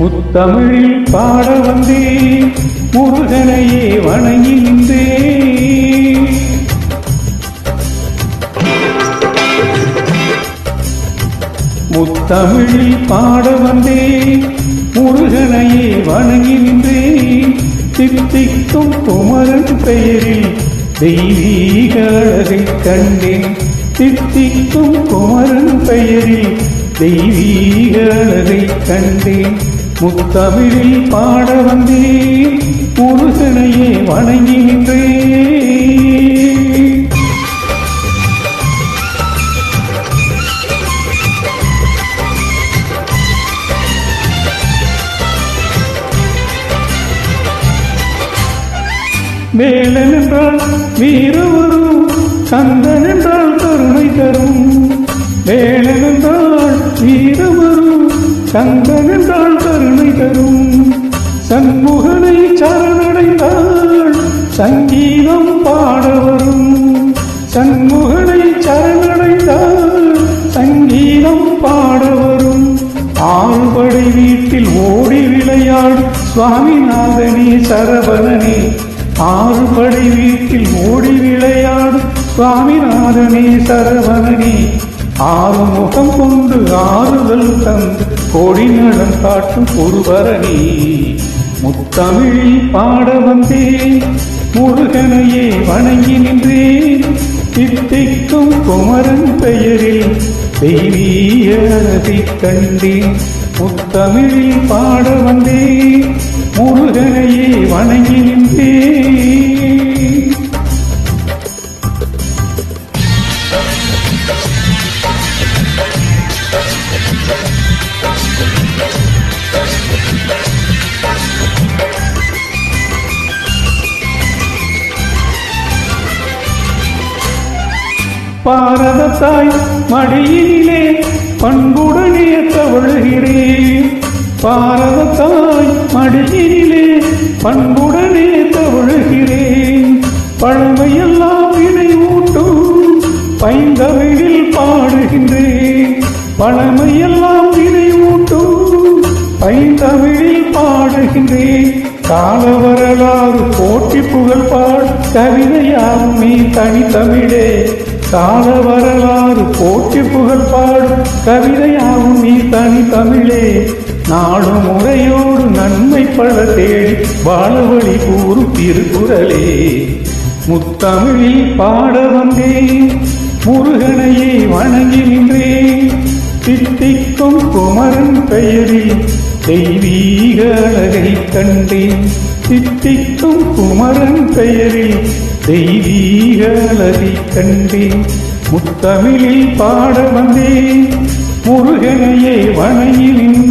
முத்தமிழில் பாட வந்தேன், முருகனையே வணங்கி நின்றேன். முத்தமிழில் பாட வந்தேன், முருகனையே வணங்கி நின்றேன். தித்திக்கும் குமரன் பெயரில் தெய்வீக அழகை கண்டேன். தித்திக்கும் குமரன் பெயரில் தெய்வீக அழகை கண்டேன். முத்தமிழில் பாட வந்தேன், முருகனையே வணங்கி நின்றேன். வேலன் என்றால் வீரவரும், கந்தன் என்றால் கருணை தரும். வேலன் என்றால் வீரவரும், கந்தன் என்றால் கருணை தரும். சண்முகனை சரணடைந்தாள் சங்கீதம் பாட வரும். சண்முகனை சரணடைந்தாள் சங்கீதம் பாட வரும். ஆறுபடை வீட்டில் ஓடி விளையாடு சுவாமிநாதனே சரவணனே. ஆறுபடை வீட்டில் ஓடி விளையாடு சுவாமிநாதனே சரவணனே. ஆறு முகம் கொண்டு ஆறுதல் தந்து கோடி நலம் காட்டும் ஒருவரனே. முத்தமிழில் பாட வந்தேன், முருகனையே வணங்கி நின்றேன். தித்திக்கும் குமரன் பெயரில் தெய்வீக அழகை கண்டேன். முத்தமிழில் பாட வந்தேன், முருகனையே வணங்கி நின்றேன். பாரத தாய் மடியிலே பண்புடனே தவழுகிறேன். பாரத தாய் மடியிலே பண்புடனே தவழுகிறேன். பழமையெல்லாம் நினைவூட்டும் பைந்தமிழில் பாடுகின்றேன். பழமையெல்லாம் நினைவூட்டும் பைந்தமிழில் பாடுகின்றேன். கால வரலாறு போற்றி புகழ் பாடு கவிதையாகும் நீ தனித்தமிழே. கால வரலாறு போற்றி புகழ் பாடு கவிதையாகும் நீ தனித்தமிழே. நாடு முறையோடு நன்மை பல தேடி வாழ வழி கூறும் திருக்குறளே. முத்தமிழில் பாட வந்தேன், முருகனையே வணங்கி நின்றேன். தித்திக்கும் குமரன் பெயரில் தெய்வீக அழகை கண்டேன். தித்திக்கும் குமரன் பெயரில் தெய்வீக அழகை கண்டேன். முத்தமிழில் பாட வந்தேன், முருகனையே வணங்கி நின்றேன்.